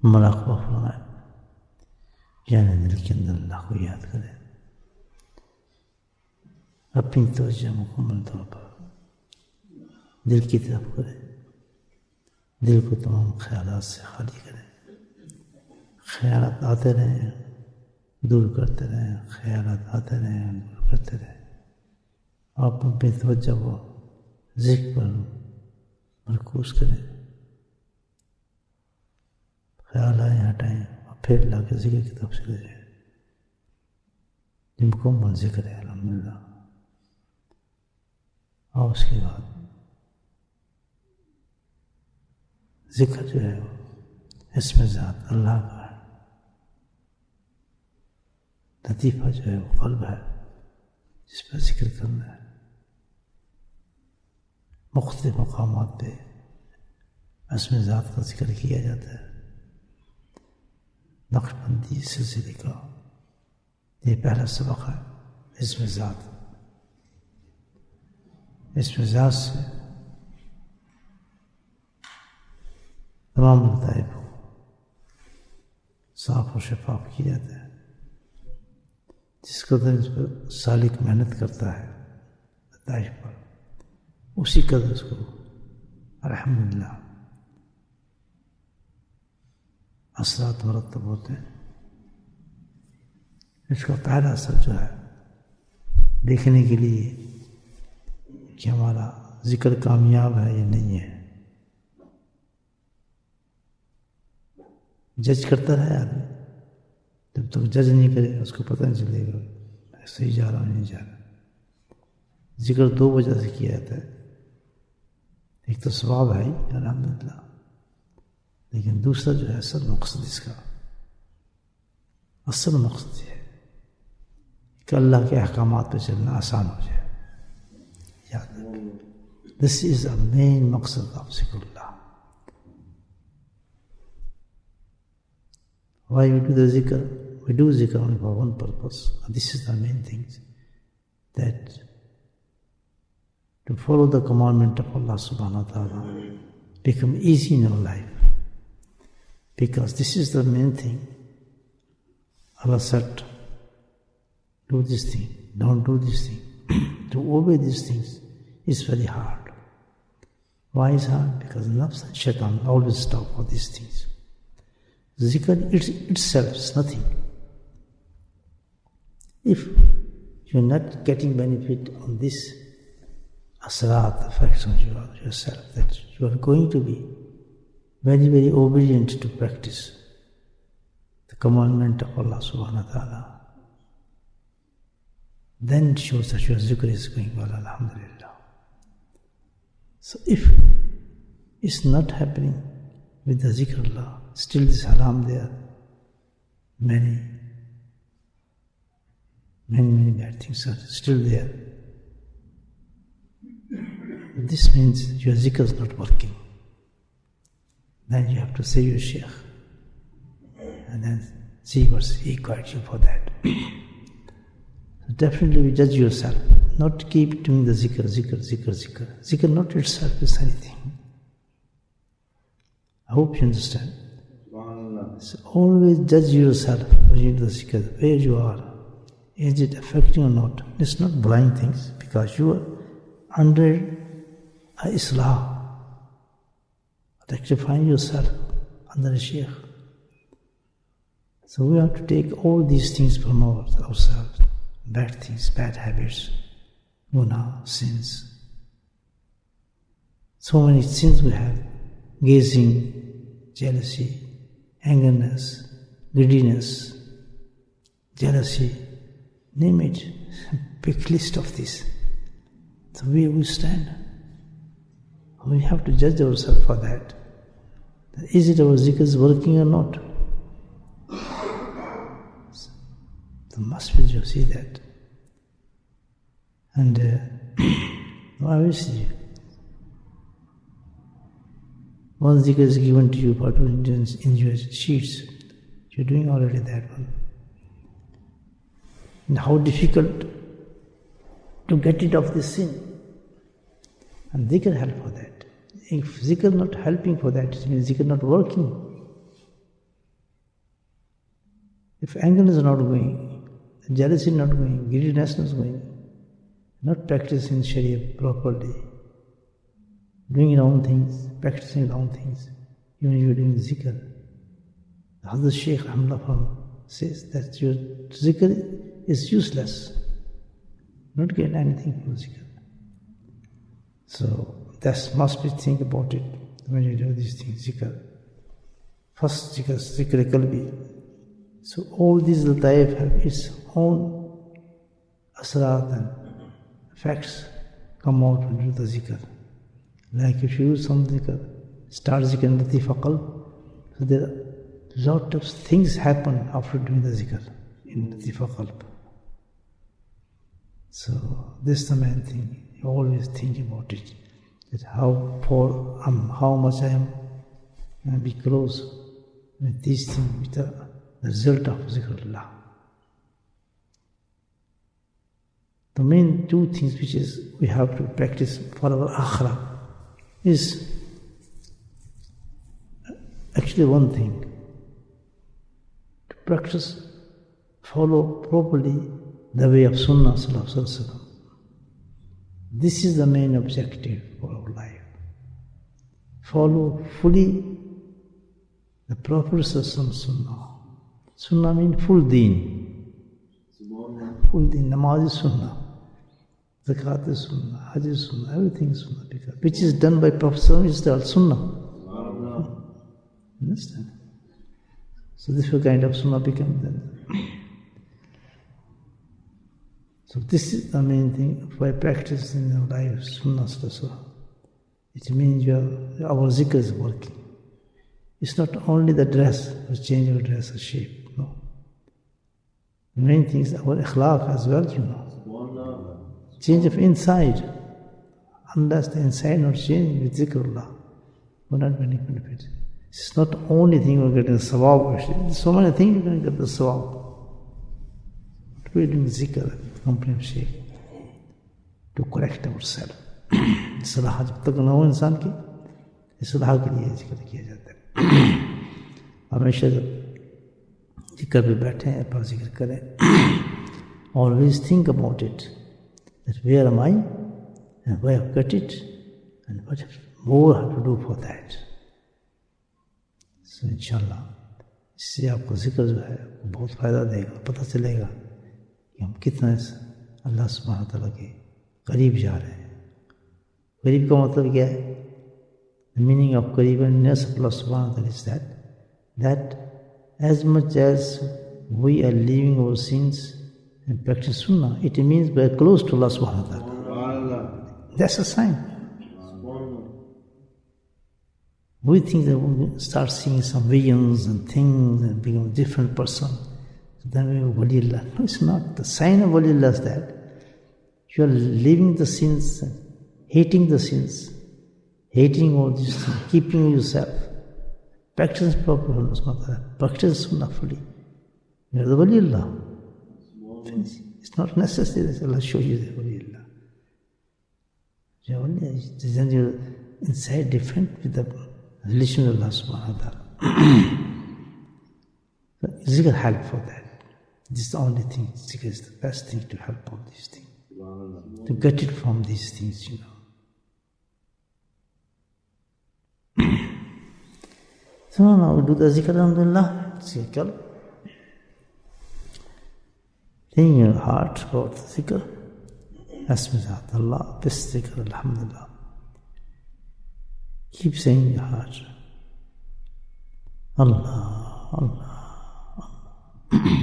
مراقبہ فرمائے، یعنی دل کے اندر اللہ کو یاد کرے، اپنی توجہ مکمل طور پر دل کی طرف کرے، دل کو تمام خیالات سے خالی کرے۔ خیالات آتے رہیں، دور کرتے رہیں، خیالات آتے رہیں، دور کرتے رہیں۔ آپ اپنی توجہ کو ذکر پر مرکوز کریں، خیال آئیں ہٹائیں اور پھر لا کے ذکر کی طرف چلے جائیں۔ یہ مکمل ذکر ہے الحمدللہ۔ اور اس کے بعد ذکر جو ہے وہ اس میں ذات اللہ کا ہے، لطیفہ جو ہے وہ قلب ہے جس پر ذکر کرنا ہے۔ مختلف مقامات پہ اسم ذات کا ذکر کیا جاتا ہے۔ نقشبندی سلسلے کا یہ پہلا سبق ہے، اسم ذات۔ اسم ذات سے تمام لطائف کو صاف و شفاف کیا جاتا ہے۔ جس قدر اس پر سالک محنت کرتا ہے لطائف پر، اسی قدر اس کو الحمدللہ اثرات مرتب ہوتے ہیں۔ اس کا پہلا اثر جو ہے دیکھنے کے لیے کہ ہمارا ذکر کامیاب ہے یا نہیں ہے، جج کرتا رہے آدمی۔ جب تک جج نہیں کرے اس کو پتہ نہیں چلے گا میں صحیح جا رہا ہوں نہیں جا رہا۔ ذکر دو وجہ سے کیا جاتا ہے، ایک تو ثواب ہے الحمدللہ، لیکن دوسرا جو ہے اصل مقصد اس کا، اصل مقصد یہ ہے کہ اللہ کے احکامات پہ چلنا آسان ہو جائے۔ یاد رکھیں، دس از دا مین مقصد آف ذکر اللہ۔ Why we do the zikr? We do zikr only for one purpose. And this is the main thing, that to follow the commandment of Allah subhanahu wa ta'ala become easy in our life. Because this is the main thing. Allah said, do this thing, don't do this thing. To obey these things is very hard. Why is hard? Because nafs and shaitan always stop for these things. Zikr itself is nothing. If you're not getting benefit on this asrat, effects on yourself, that you are going to be very, very obedient to practice the commandment of Allah subhanahu wa ta'ala, then it shows that your zikr is going well, alhamdulillah. So if it's not happening with the zikr Allah, still this haram there, many bad things are still there. This means your zikr is not working. Then you have to say your shaykh and then see what he guides you for that. So definitely you judge yourself, not keep doing the zikr. Zikr not itself is anything. I hope you understand. So always judge yourself when you do the zikr, where you are. Is it affecting or not? It's not blind things, because you are under islah, rectifying yourself under a shaykh. So we have to take all these things from ourselves, bad things, bad habits, guna, sins. So many sins we have: gazing, jealousy, angerness, greediness, jealousy, name it, big list of this. So where we stand, we have to judge ourselves for that. Is it our zikr is working or not? So must be you see that. And obviously, one zikr is given to you for in your sheets. You're doing already that one. And how difficult to get rid of this sin. And zikr help for that. If zikr not helping for that, it means zikr not working. If anger is not going, jealousy not going, greediness not going, not practicing Sharia properly, doing wrong things, practicing wrong things, even you are doing zikr. Hazrat Shaykh Alhamdulillah says that your zikr is useless. Not get anything from zikr. So that must be think about it when you do these things, zikr. First zikr qalbi. So all these lataif have its own asrat and effects come out when you do the zikr. Like if you use some zikr, start zikr in latifa qalb, so there are lot of things happen after doing the zikr in latifa qalb. So this is the main thing. You always think about it. That how much I am be close with these things, with the result of zikrullah. The main two things which is we have to practice for our akhirah is actually one thing. To practice, follow properly the way of Sunnah Sallallahu Alaihi Wasallam. This is the main objective for our life. Follow fully the Prophet Sunnah. Sunnah means full deen. Full deen. Namaz is Sunnah. Zakat is Sunnah. Hajj is Sunnah. Everything is Sunnah. Which is done by Prophet is called Sunnah. Understand? So this kind of Sunnah becomes then. So this is the main thing by practicing our life, Sunnah. It means our zikr is working. It's not only the dress, or change your dress or shape, no. The main thing is our akhlaq as well, you know. Change of inside. Unless the inside not changing with zikrullah, we're not getting benefit. It's not the only thing we're getting the sawab. There's so many things you're going to get the sawab. We're doing zikr, company of Shaykh, to correct ourselves. Salah जब तक ना हो इंसान की, सलाह के लिए जिक्र किया जाता है. हमेशा जब जिक्र पे बैठे हैं, अपना जिक्र करें. Always think about it. That where am I, and where I've got it, and what more I have to do for that. So inshallah, इससे आपको जिक्र जो है बहुत फ़ायदा देगा, पता चलेगा कि हम कितना अल्लाह सुब्हानहू व तआला के करीब जा रहे हैं. करीब का मतलब क्या है? The meaning of करीबनेस of Allah subhanahu wa ta'ala is that as much as we are leaving our sins and practice sunnah, it means we are close to Allah subhanahu wa ta'ala. That's a sign. We think that we start seeing some visions and things and become a different person. So then we are waliyullah. No, it's not. The sign of waliyullah is that you are leaving the sins, hating the sins, hating all these things, keeping yourself, practicing properly, practice sunnah fully. You are the waliyullah. It's not necessary that Allah show you the waliyullah. Then you're inside different with the relation with Allah subhanahu wa ta'ala. So zikr help for that. This is the only thing. Zikr is the best thing to help all these things. To get it from these things, you know. So now we do the zikr, alhamdulillah. Zikr. In your heart about the zikr. Asmizat Allah, best zikr, alhamdulillah. Keep saying in your heart, Allah, Allah, Allah.